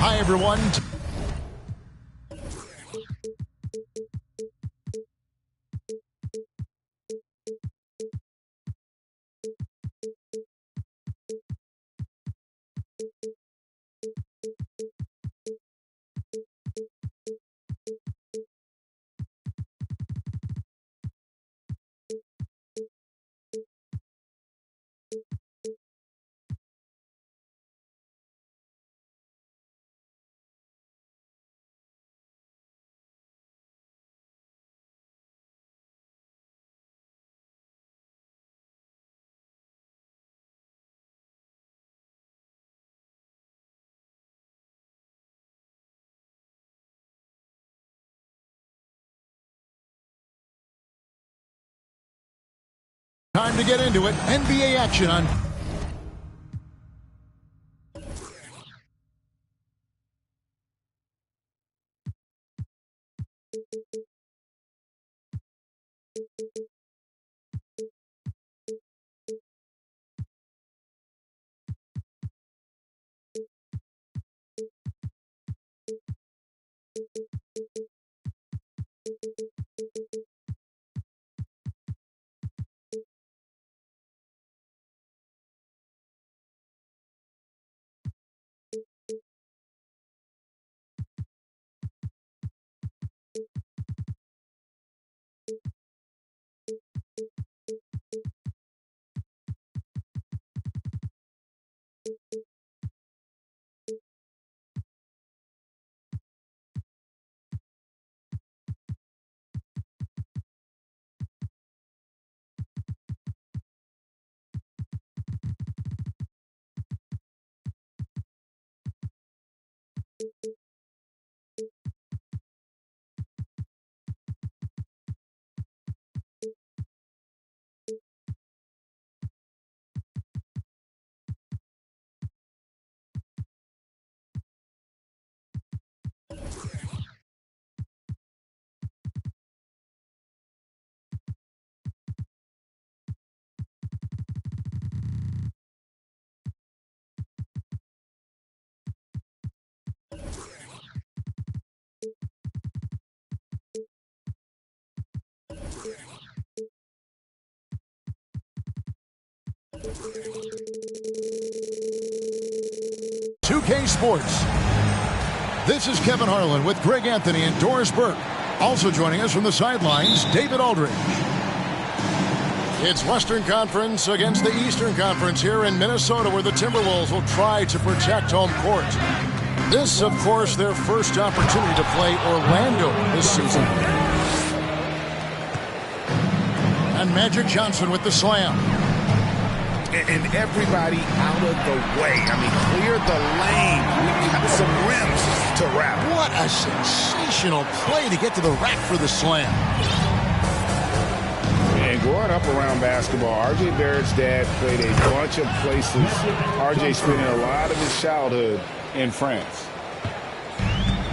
Hi, everyone. Time to get into it. NBA action on. "2K Sports." This is Kevin Harlan with Greg Anthony and Doris Burke. Also joining us from the sidelines, David Aldridge. It's Western Conference against the Eastern Conference here in Minnesota, where the Timberwolves will try to protect home court. This, of course, their first opportunity to play Orlando this season. And Magic Johnson with the slam. And everybody out of the way. I mean, clear the lane. We got some rims to wrap. What a sensational play to get to the rack for the slam. And growing up around basketball, R.J. Barrett's dad played a bunch of places. R.J. spending a lot of his childhood in France.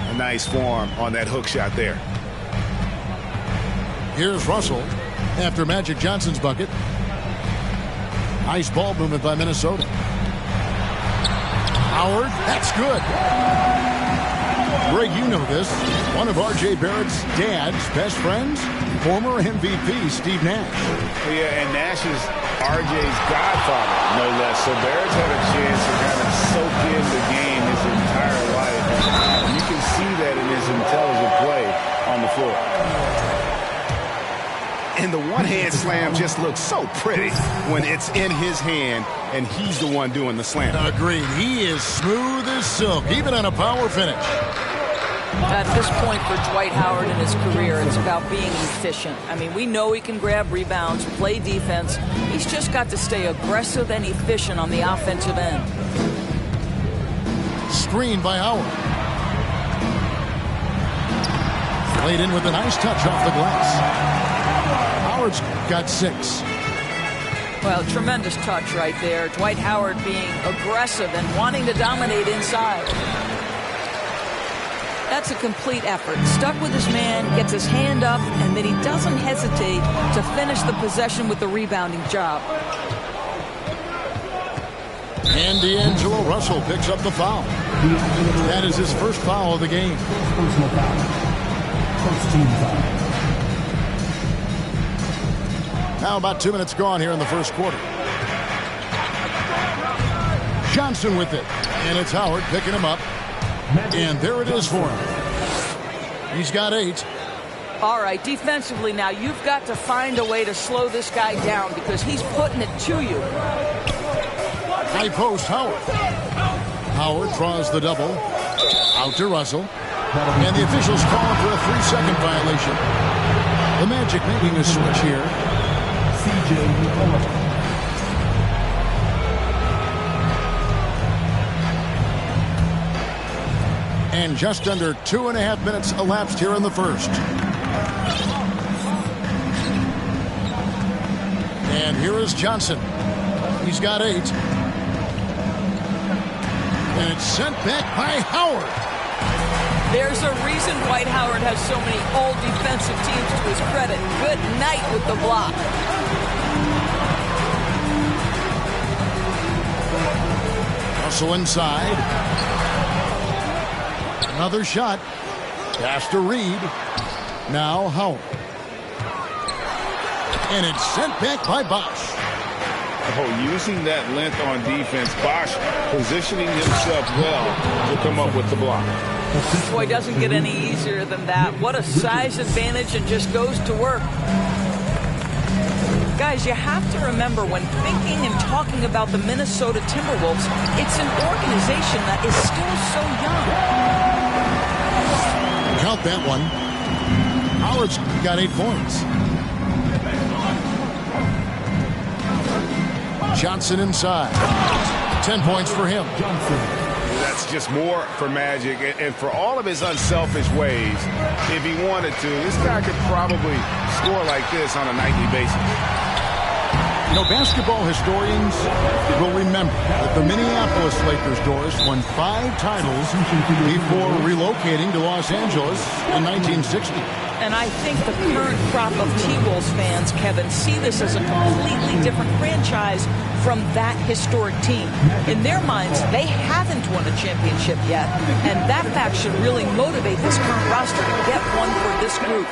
A nice form on that hook shot there. Here's Russell after Magic Johnson's bucket. Nice ball movement by Minnesota. Howard, that's good. Greg, you know this. One of R.J. Barrett's dad's best friends, former MVP Steve Nash. Yeah, and Nash is R.J.'s godfather, no less. So Barrett's had a chance to kind of soak in the game his entire life. And you can see that in his intelligent play on the floor. And the one-hand slam just looks so pretty when it's in his hand and he's the one doing the slam. Agreed. He is smooth as silk, even on a power finish. At this point for Dwight Howard in his career, it's about being efficient. I mean, we know he can grab rebounds, play defense. He's just got to stay aggressive and efficient on the offensive end. Screen by Howard. Played in with a nice touch off the glass. Howard's got 6. Well, tremendous touch right there. Dwight Howard being aggressive and wanting to dominate inside. That's a complete effort. Stuck with his man, gets his hand up, and then he doesn't hesitate to finish the possession with the rebounding job. And And D'Angelo Russell picks up the foul. That is his first foul of the game. Personal foul. First team foul. Now about 2 minutes gone here in the first quarter. Johnson with it. And it's Howard picking him up. And there it is for him. He's got 8. All right, defensively now, you've got to find a way to slow this guy down because he's putting it to you. High post, Howard. Howard draws the double. Out to Russell. And the officials calling for a 3-second violation. The Magic making a switch here. CJ And just under 2.5 minutes elapsed here in the first. And here is Johnson. He's got 8. And it's sent back by Howard. There's a reason Dwight Howard has so many all defensive teams to his credit. Good night with the block. Russell inside. Another shot. Pass to Reed. Now Howard. And it's sent back by Bosch. Oh, using that length on defense, Bosch positioning himself well to come up with the block. Boy, doesn't get any easier than that. What a size advantage, and just goes to work. Guys, you have to remember when thinking and talking about the Minnesota Timberwolves, it's an organization that is still so young. Count that one. Howard's got 8 points. Johnson inside. 10 points for him. That's just more for Magic, and for all of his unselfish ways, if he wanted to, this guy could probably score like this on a nightly basis. You know, basketball historians will remember that the Minneapolis Lakers Doris won 5 titles before relocating to Los Angeles in 1960. And I think the current crop of T-Wolves fans, Kevin, see this as a completely different franchise from that historic team. In their minds, they haven't won a championship yet, and that fact should really motivate this current roster to get one for this group.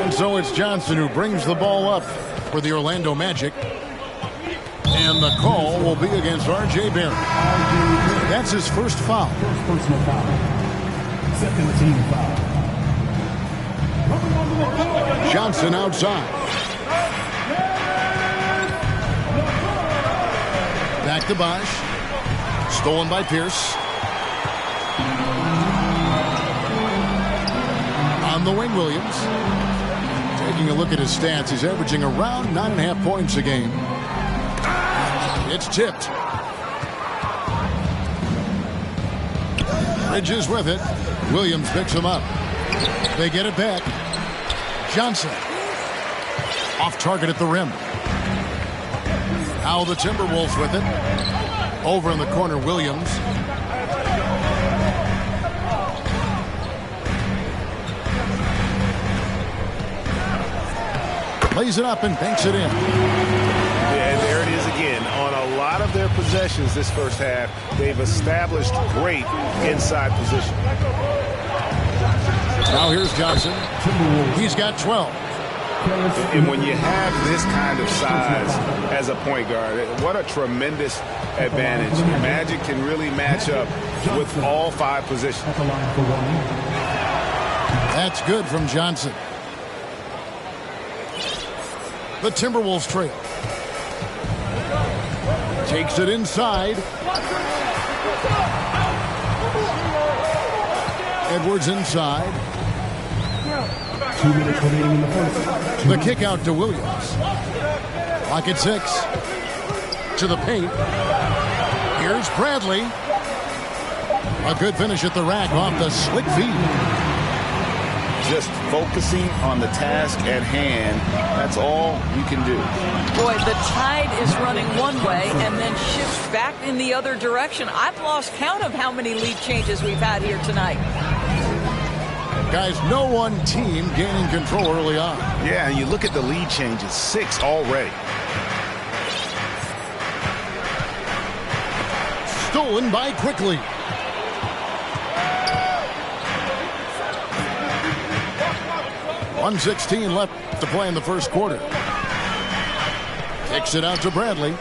And so it's Johnson who brings the ball up for the Orlando Magic. And the call will be against R.J. Barrett. That's his first foul. First personal foul. Second team foul. Johnson outside. Back to Bosch. Stolen by Pierce. On the wing, Williams. Taking a look at his stats, he's averaging around 9.5 points a game. It's tipped. Bridges with it. Williams picks him up. They get it back. Johnson. Off target at the rim. Now the Timberwolves with it. Over in the corner, Williams. Lays it up and banks it in. Yeah, there it is again. On a lot of their possessions this first half, they've established great inside position. Now here's Johnson. He's got 12. And when you have this kind of size as a point guard, what a tremendous advantage. Magic can really match up with all 5 positions. That's good from Johnson. The Timberwolves trail. Takes it inside. Edwards inside. 2 minutes remaining in the first. The kick out to Williams. Clock at 6. To the paint. Here's Bradley. A good finish at the rack off the slick feed. Just focusing on the task at hand, that's all you can do. Boy, the tide is running one way and then shifts back in the other direction. I've lost count of how many lead changes we've had here tonight. Guys, no one team gaining control early on. Yeah, and you look at the lead changes, 6 already. Stolen by Quickly. .116 left to play in the first quarter. Kicks it out to Bradley.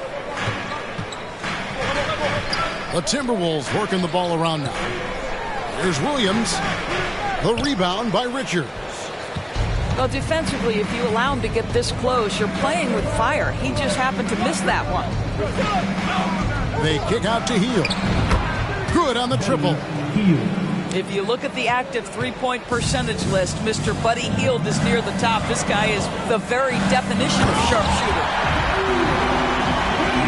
The Timberwolves working the ball around now. Here's Williams. The rebound by Richards. Well, defensively, if you allow him to get this close, you're playing with fire. He just happened to miss that one. They kick out to Hield. Good on the triple. If you look at the active three-point percentage list, Mr. Buddy Hield is near the top. This guy is the very definition of sharpshooter.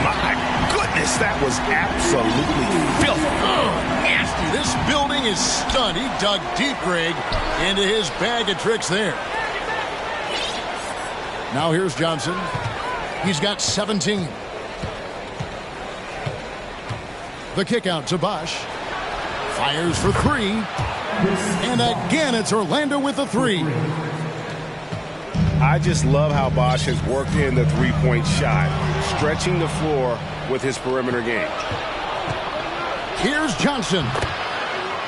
My goodness, that was absolutely filthy. Nasty. This building is stunned. He dug deep, Greg, into his bag of tricks there. Now here's Johnson. He's got 17. The kick out to Bosch. Fires for 3. And again, it's Orlando with the 3. I just love how Bosch has worked in the three-point shot, stretching the floor with his perimeter game. Here's Johnson.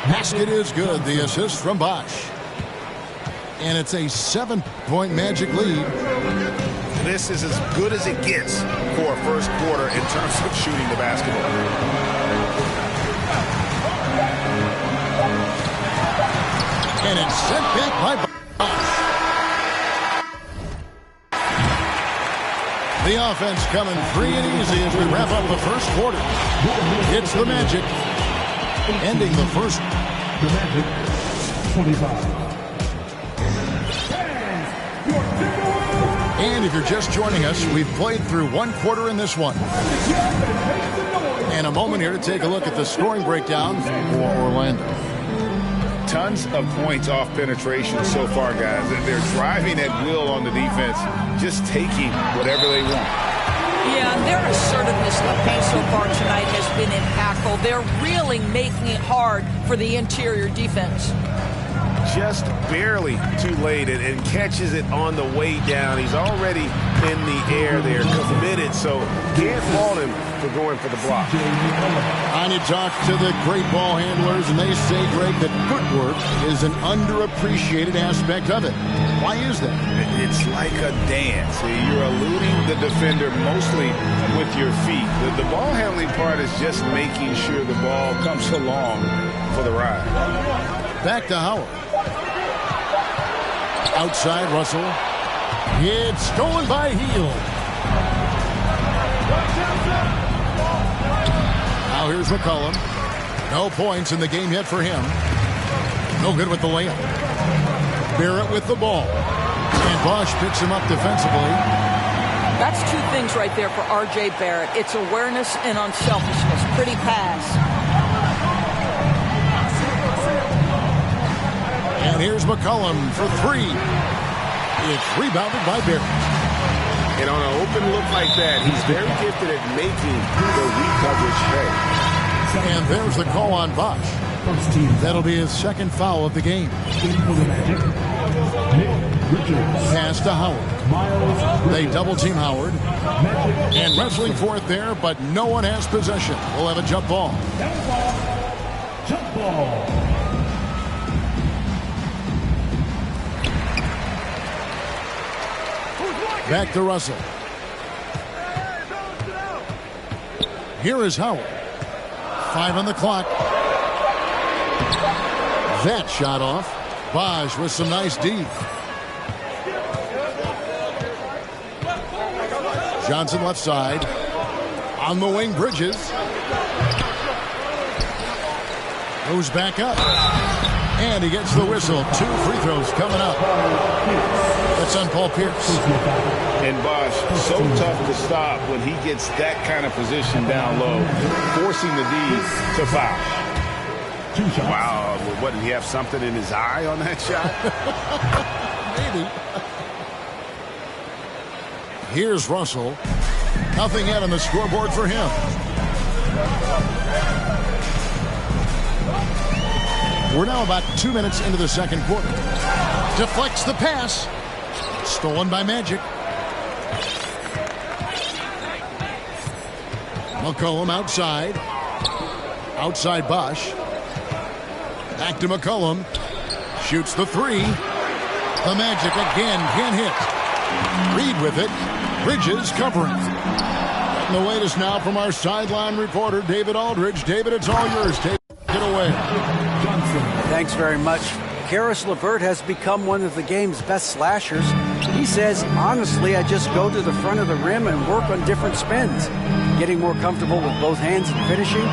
Basket is good. The assist from Bosch. And it's a 7-point Magic lead. This is as good as it gets for a first quarter in terms of shooting the basketball. And it's sent back by Bosch. The offense coming free and easy as we wrap up the first quarter. It's the Magic. Ending the first. The Magic, 25. And if you're just joining us, we've played through one quarter in this one. And a moment here to take a look at the scoring breakdown for Orlando. Tons of points off penetration so far, guys. They're driving at will on the defense, just taking whatever they want. Yeah, and their assertiveness in the paint so far tonight has been impactful. They're really making it hard for the interior defense. Just barely too late and catches it on the way down. He's already in the air there, committed, so can't fault him for going for the block. And you talk to the great ball handlers, and they say, Greg, that footwork is an underappreciated aspect of it. Why is that? It's like a dance. You're eluding the defender mostly with your feet. The ball handling part is just making sure the ball comes along for the ride. Back to Howard. Outside Russell. It's stolen by Hield. Now here's McCollum. No points in the game yet for him. No good with the layup. Barrett with the ball. And Bosch picks him up defensively. That's two things right there for R.J. Barrett. It's awareness and unselfishness. Pretty pass. And here's McCollum for 3. It's rebounded by Barrett. And on an open look like that, he's very gifted at making the recoverage pay. And there's the call on Bosch. That'll be his second foul of the game. Pass to Howard. They double team Howard. And wrestling for it there, but no one has possession. We'll have a jump ball. Jump ball. Back to Russell. Here is Howard. 5 on the clock. That shot off. Bosch with some nice D. Johnson left side. On the wing, Bridges. Goes back up. And he gets the whistle. 2 free throws coming up. That's on Paul Pierce. And Bosch, so tough to stop when he gets that kind of position down low, forcing the D to foul. Wow, what, did he have something in his eye on that shot? Maybe. Here's Russell. Nothing yet on the scoreboard for him. We're now about 2 minutes into the second quarter. Deflects the pass. Stolen by Magic. McCollum outside. Outside Bosch. Back to McCollum. Shoots the three. The Magic again can't hit. Reed with it. Bridges covering. Getting the latest now from our sideline reporter, David Aldridge. David, it's all yours. Take it away. Thanks very much. Karis LeVert has become one of the game's best slashers. He says, honestly, I just go to the front of the rim and work on different spins. Getting more comfortable with both hands and finishing.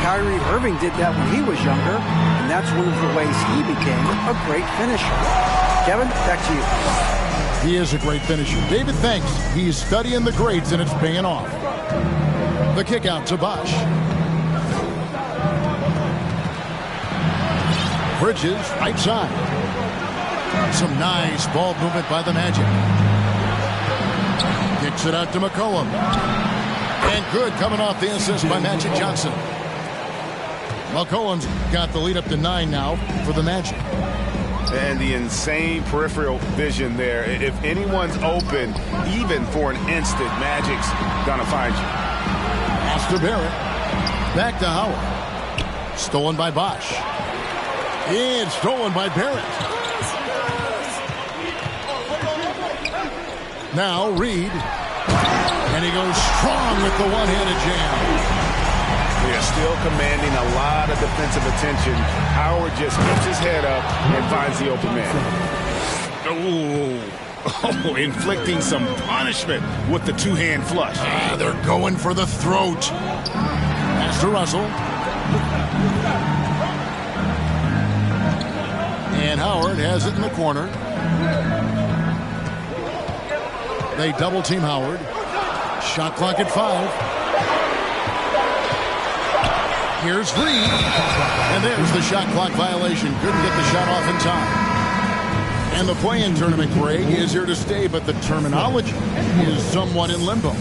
Kyrie Irving did that when he was younger, and that's one of the ways he became a great finisher. Kevin, back to you. He is a great finisher. David, thanks. He's studying the greats, and it's paying off. The kick out to Bosch. Bridges, right side. Some nice ball movement by the Magic. Kicks it out to McCollum. And good coming off the assist by Magic Johnson. McCollum's got the lead up to 9 now for the Magic. And the insane peripheral vision there. If anyone's open, even for an instant, Magic's gonna find you. Pass to Barrett. Back to Howard. Stolen by Bosch. And stolen by Barrett. Now Reed. And he goes strong with the one-handed jam. They're still commanding a lot of defensive attention. Howard just keeps his head up and finds the open man. Oh, inflicting some punishment with the two-hand flush. They're going for the throat. Pass to Russell. And Howard has it in the corner. They double team Howard. Shot clock at 5. Here's Reed. And there's the shot clock violation. Couldn't get the shot off in time. And the play-in tournament, Greg, is here to stay, but the terminology is somewhat in limbo.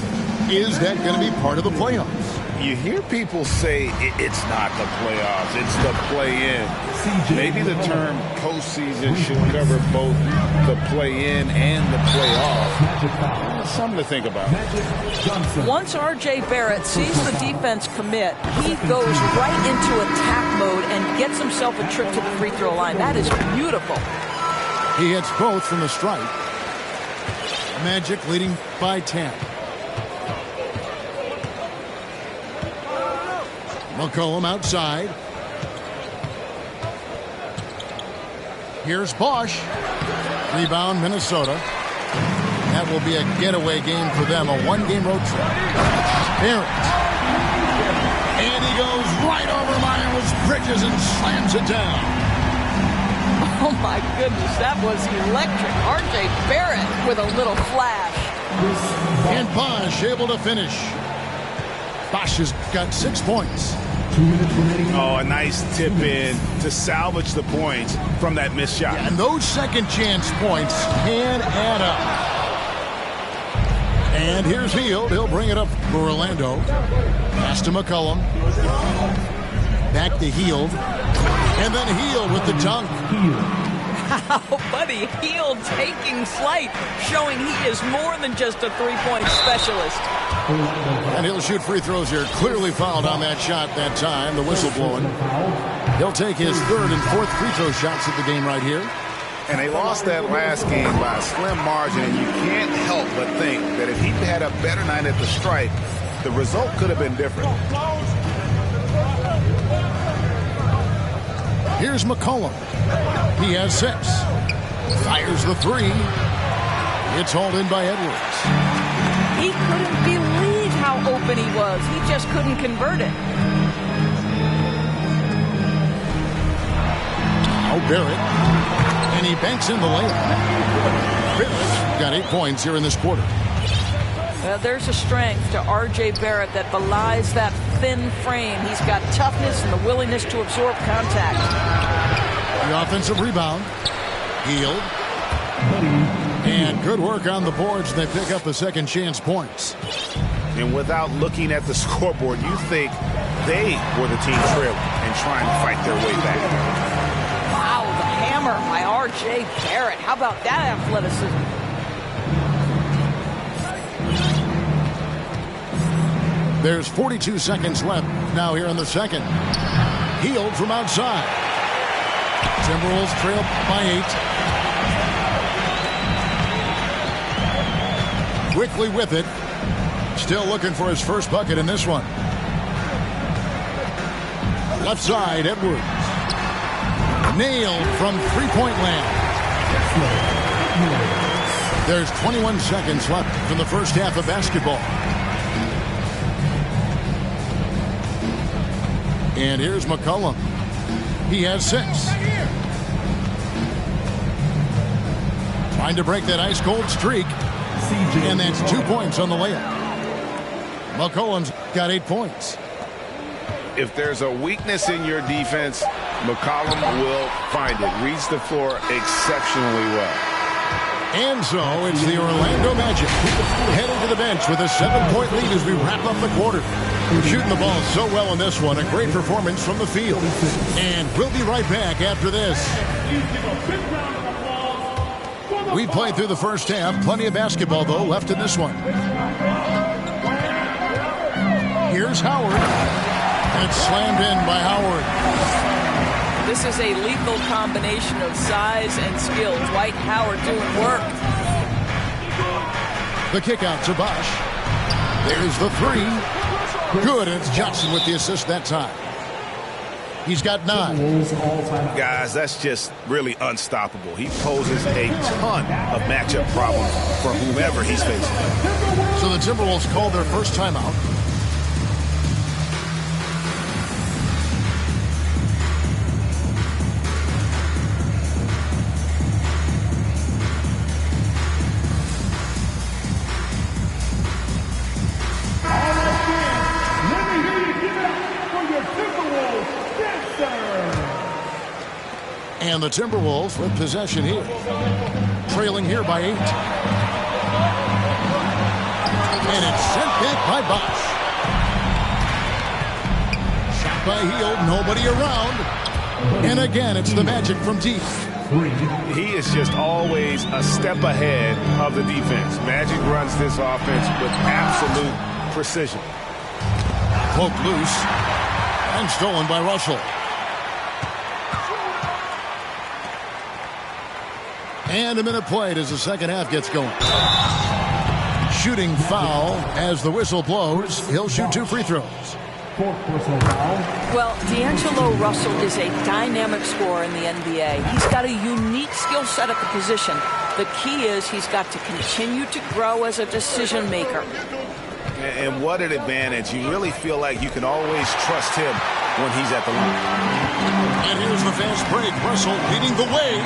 Is that going to be part of the playoffs? You hear people say it's not the playoffs, it's the play-in. Maybe the term postseason should cover both the play-in and the playoff. Something to think about. Once R.J. Barrett sees the defense commit, he goes right into attack mode and gets himself a trip to the free throw line. That is beautiful. He hits both from the stripe. Magic leading by 10. McCollum outside. Here's Bosch. Rebound, Minnesota. That will be a getaway game for them, a one-game road trip. Barrett. And he goes right over Miles Bridges and slams it down. Oh, my goodness, that was electric. R.J. Barrett with a little flash. And Bosch able to finish. Bosch has got 6 points. 2 minutes remaining. Oh, a nice tip in to salvage the points from that missed shot. And those second chance points can add up. And here's Hield. He'll bring it up for Orlando. Pass to McCollum. Back to Hield. And then Hield with the dunk. Wow, buddy, Hield taking flight, showing he is more than just a three-point specialist. And he'll shoot free throws here. Clearly fouled on that shot that time. The whistle blowing. He'll take his 3rd and 4th free throw shots of the game right here. And they lost that last game by a slim margin, and you can't help but think that if he had a better night at the stripe, the result could have been different. Here's McCollum. He has 6. Fires the 3. It's hauled in by Edwards. He couldn't believe how open he was. He just couldn't convert it. Oh, Barrett. And he banks in the layup. Barrett got 8 points here in this quarter. Well, there's a strength to R.J. Barrett that belies that thin frame. He's got toughness and the willingness to absorb contact. The offensive rebound. Hield. And good work on the boards. They pick up the second chance points. And without looking at the scoreboard, you think they were the team trailing and trying to fight their way back. R.J. Barrett. How about that athleticism? There's 42 seconds left now here in the second. Healed from outside. Timberwolves trail by 8. Quickly with it. Still looking for his first bucket in this one. Left side, Edwards. Nailed from three-point land. There's 21 seconds left from the first half of basketball. And here's McCollum. He has 6. Trying to break that ice-cold streak. And that's 2 points on the layup. McCollum's got 8 points. If there's a weakness in your defense, McCollum will find it. Reads the floor exceptionally well. And so it's the Orlando Magic heading to the bench with a 7-point lead as we wrap up the quarter. Shooting the ball so well in this one. A great performance from the field. And we'll be right back after this. We played through the first half. Plenty of basketball, though, left in this one. Here's Howard. And it's slammed in by Howard. This is a lethal combination of size and skill. Dwight Howard doing work. The kick out to Bosch. There's the 3. Good, and it's Johnson with the assist that time. He's got 9. Guys, that's just really unstoppable. He poses a ton of matchup problems for whomever he's facing. So the Timberwolves called their first timeout. And the Timberwolves with possession here. Trailing here by 8. And it's sent back by Bosch. Shot by Hield, nobody around. And again, it's the Magic from deep. He is just always a step ahead of the defense. Magic runs this offense with absolute precision. Poked loose. And stolen by Russell. And a minute played as the second half gets going. Shooting foul as the whistle blows. He'll shoot 2 free throws. Well, D'Angelo Russell is a dynamic scorer in the NBA. He's got a unique skill set at the position. The key is he's got to continue to grow as a decision maker. And what an advantage. You really feel like you can always trust him when he's at the line. And here's the fast break. Russell leading the way.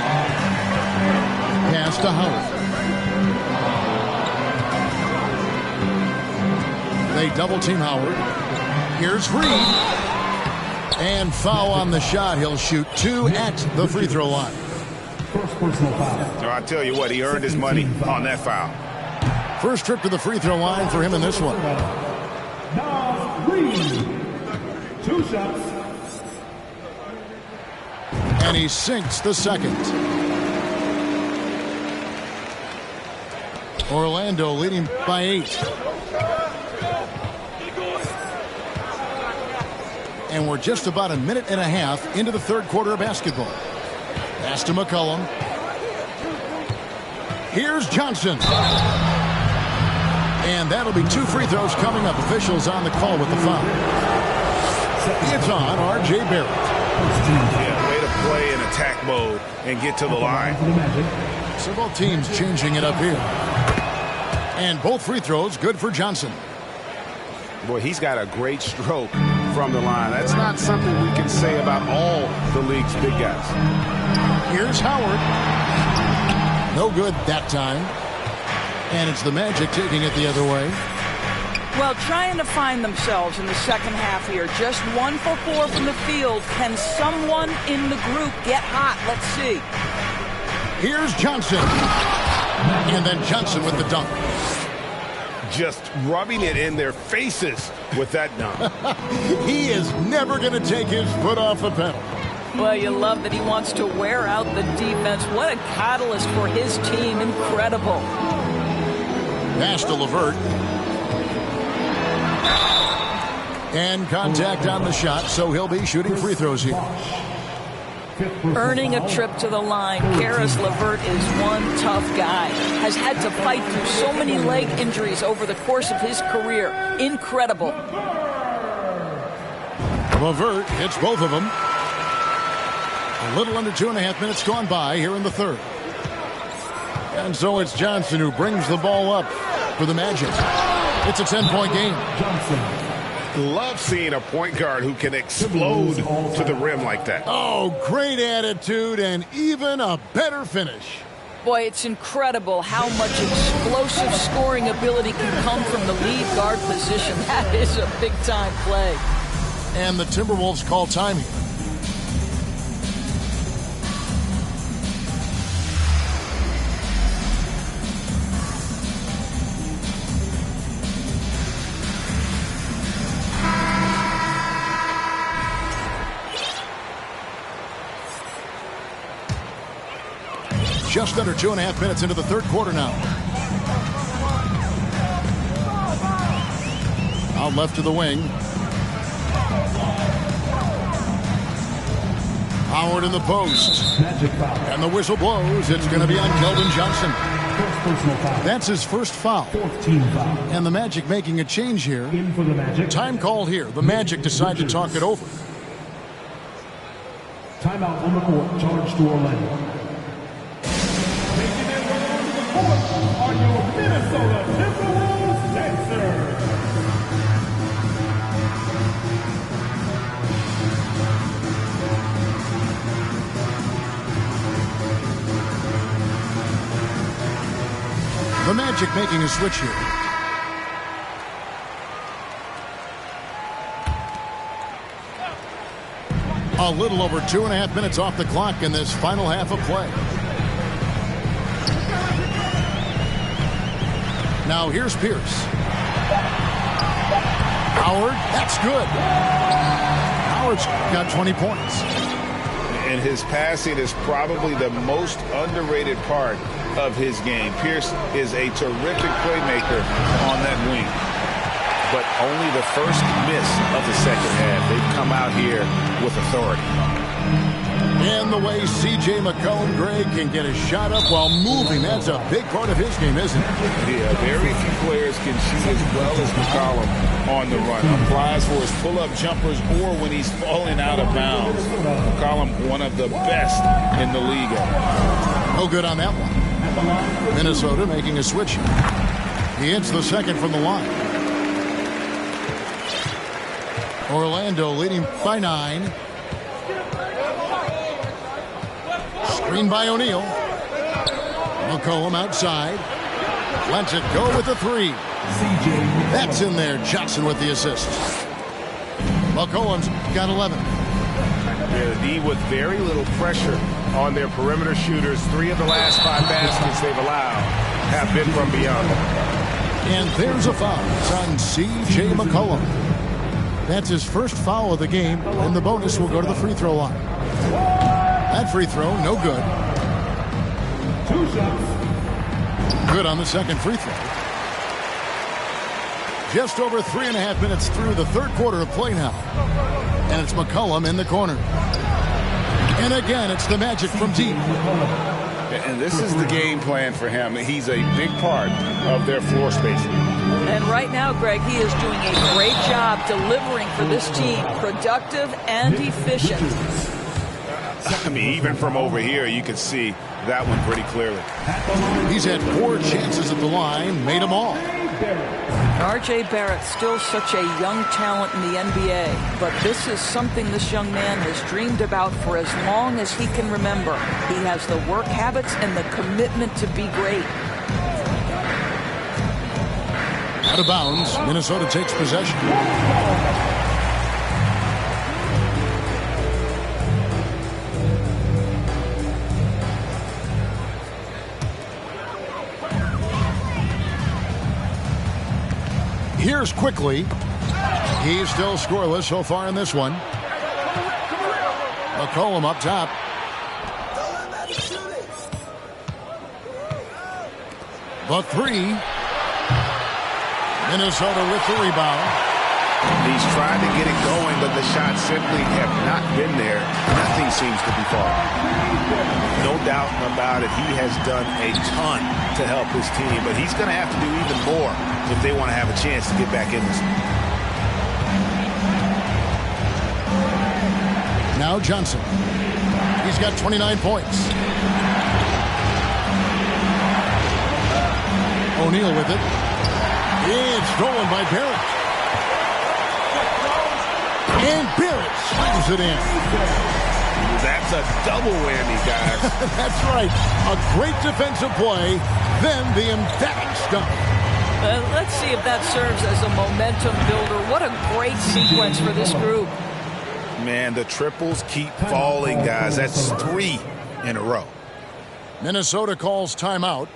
Pass to Howard. They double team Howard. Here's Reed. And foul on the shot. He'll shoot 2 at the free throw line. First personal foul. So I tell you what, he earned his money on that foul. First trip to the free throw line for him in this one. Now Reed. 2 shots. And he sinks the second. Orlando leading by 8. And we're just about a minute and a half into the third quarter of basketball. Pass to McCollum. Here's Johnson. And that'll be 2 free throws coming up. Officials on the call with the foul. It's on R.J. Barrett. Yeah, way to play in attack mode and get to the line. So both teams changing it up here. And both free throws good for Johnson. Boy, he's got a great stroke from the line. That's not something we can say about all the league's big guys. Here's Howard. No good that time. And it's the Magic taking it the other way. Well, trying to find themselves in the second half here. Just 1 for 4 from the field. Can someone in the group get hot? Let's see. Here's Johnson. And then Johnson with the dunk. Just rubbing it in their faces with that dunk. He is never going to take his foot off the pedal. Well, you love that he wants to wear out the defense. What a catalyst for his team. Incredible. Pass to LeVert. And contact on the shot, so he'll be shooting free throws here. Earning a trip to the line, Caris LeVert is one tough guy. Has had to fight through so many leg injuries over the course of his career. Incredible. LeVert hits both of them. A little under 2.5 minutes gone by here in the third. And so it's Johnson who brings the ball up for the Magic. It's a 10-point game. Love seeing a point guard who can explode to the rim like that. Oh, great attitude and even a better finish. Boy, it's incredible how much explosive scoring ability can come from the lead guard position. That is a big-time play. And the Timberwolves call time here. Just under 2.5 minutes into the third quarter now. Out left to the wing. Howard in the post. And the whistle blows. It's going to be on Keldon Johnson. That's his first foul. And the Magic making a change here. Time call here. The Magic decide to talk it over. Timeout on the court. Charge to Orlando. Are your Minnesota Timberwolves dancers? The Magic making a switch here. A little over 2.5 minutes off the clock in this final half of play. Now here's Pierce. Howard, that's good. Howard's got 20 points. And his passing is probably the most underrated part of his game. Pierce is a terrific playmaker on that wing. But only the first miss of the second half. They've come out here with authority. And the way C.J. McCollum, Greg, can get his shot up while moving, that's a big part of his game, isn't it? Yeah, very few players can shoot as well as McCollum on the run. Applies for his pull-up jumpers or when he's falling out of bounds. McCollum, one of the best in the league. No good on that one. Minnesota making a switch. He hits the second from the line. Orlando leading by 9. Screen by O'Neal. McCollum outside. Lets it go with the 3. That's in there. Johnson with the assist. McCollum's got 11. Yeah, the D with very little pressure on their perimeter shooters. 3 of the last 5 baskets they've allowed have been from beyond. And there's a foul. It's on C.J. McCollum. That's his first foul of the game, and the bonus will go to the free throw line. That free throw, no good. 2 shots. Good on the second free throw. Just over 3.5 minutes through the third quarter of play now. And it's McCollum in the corner. And again, it's the Magic from deep. And this is the game plan for him. He's a big part of their floor spacing. And right now, Greg, he is doing a great job delivering for this team. Productive and efficient. I mean, even from over here, you can see that one pretty clearly. He's had 4 chances at the line, made them all. R.J. Barrett, still such a young talent in the NBA, but this is something this young man has dreamed about for as long as he can remember. He has the work habits and the commitment to be great. Out of bounds, Minnesota takes possession. Here's quickly. He's still scoreless so far in this one. McCollum up top. The three. Minnesota with the rebound. He's tried to get it going, but the shots simply have not been there. Nothing seems to be falling. No doubt about it, he has done a ton to help his team, but he's going to have to do even more if they want to have a chance to get back in this. Now Johnson. He's got 29 points. O'Neal with it. It's stolen by Barrett. And Barrett swings it in. That's a double whammy, guys. That's right. A great defensive play, then the emphatic stop. Let's see if that serves as a momentum builder. What a great sequence for this group. Man, the triples keep falling, guys. That's 3 in a row. Minnesota calls timeout.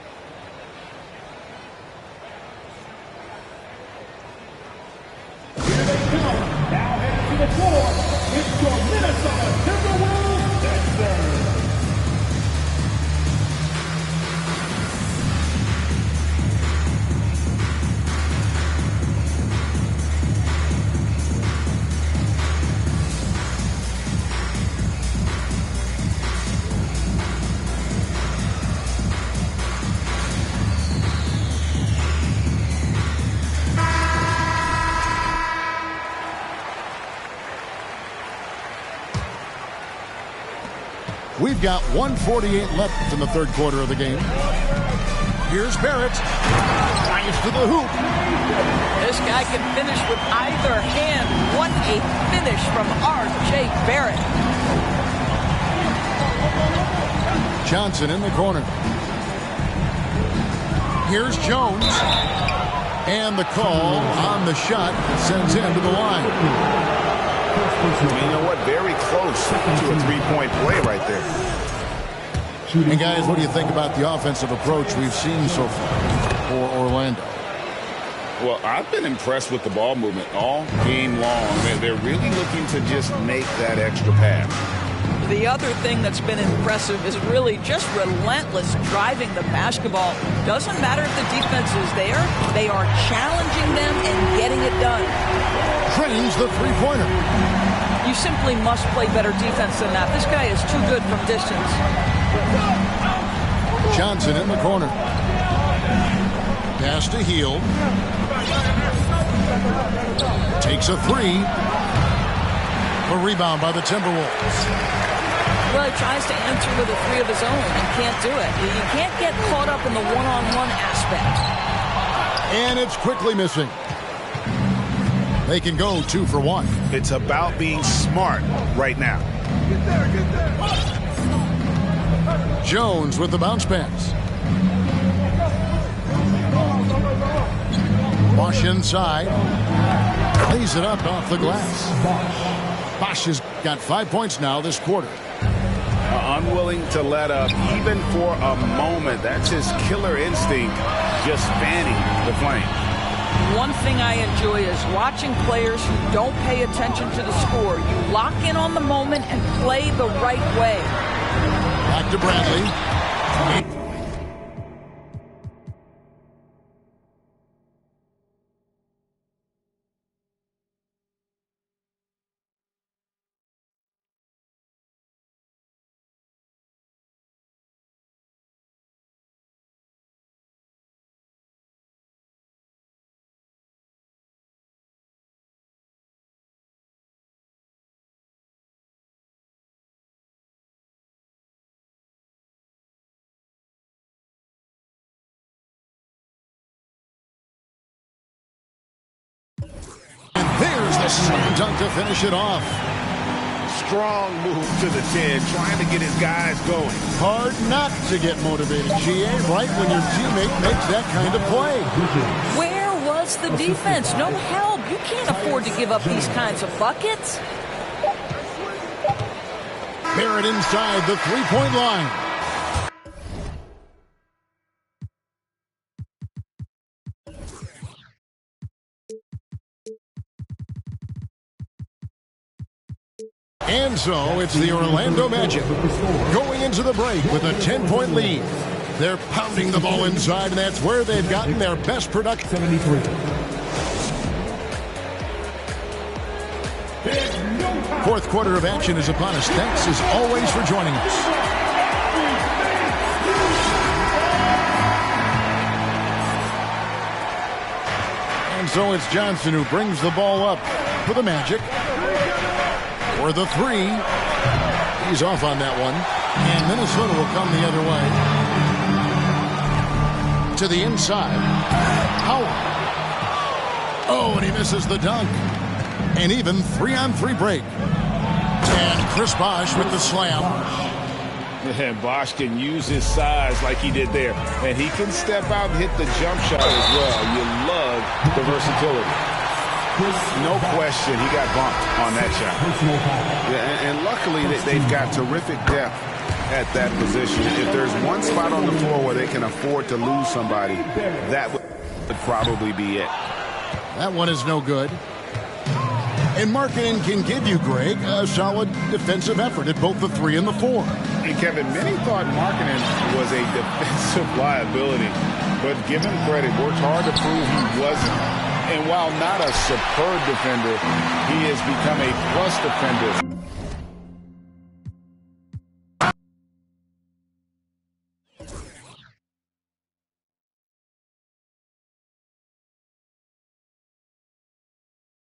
The floor, it's your Minnesota Timberwolves Sixers. We've got 1:48 left in the third quarter of the game. Here's Barrett. Drives to the hoop. This guy can finish with either hand. What a finish from R.J. Barrett. Johnson in the corner. Here's Jones. And the call on the shot sends him to the line. You know what? Very close to a three-point play right there. And guys, what do you think about the offensive approach we've seen so far for Orlando? Well, I've been impressed with the ball movement all game long. They're really looking to just make that extra pass. The other thing that's been impressive is really just relentless driving the basketball. Doesn't matter if the defense is there. They are challenging them and getting it done. Trains the three-pointer. You simply must play better defense than that. This guy is too good from distance. Johnson in the corner. Pass to Hield. Takes a three. A rebound by the Timberwolves. Well, he tries to answer with a three of his own and can't do it. You can't get caught up in the one-on-one aspect. And it's quickly missing. They can go 2 for 1. It's about being smart right now. Jones with the bounce pass. Bosch inside. Lays it up off the glass. Bosch has got 5 points now this quarter. Unwilling to let up even for a moment. That's his killer instinct, just fanning the flame. One thing I enjoy is watching players who don't pay attention to the score. You lock in on the moment and play the right way. Back to Bradley. There's the slam dunk to finish it off. Strong move to the 10, trying to get his guys going. Hard not to get motivated, GA, right when your teammate makes that kind of play. Where was the defense? No help. You can't afford to give up these kinds of buckets. Barrett inside the three-point line. And so it's the Orlando Magic going into the break with a 10-point lead. They're pounding the ball inside, and that's where they've gotten their best production. 73. Fourth quarter of action is upon us. Thanks as always for joining us. And so it's Johnson who brings the ball up for the Magic. For the three. He's off on that one. And Minnesota will come the other way. To the inside. Howard. Oh, and he misses the dunk. An even 3-on-3 break. And Chris Bosh with the slam. And Bosh can use his size like he did there. And he can step out and hit the jump shot as well. You love the versatility. No question he got bumped on that shot. Yeah, and luckily they've got terrific depth at that position. If there's one spot on the floor where they can afford to lose somebody, that would probably be it. That one is no good. And Markkanen can give you, Greg, a solid defensive effort at both the 3 and the 4. And Kevin, many thought Markkanen was a defensive liability, but give him credit, worked hard to prove he wasn't. And while not a superb defender, he has become a plus defender.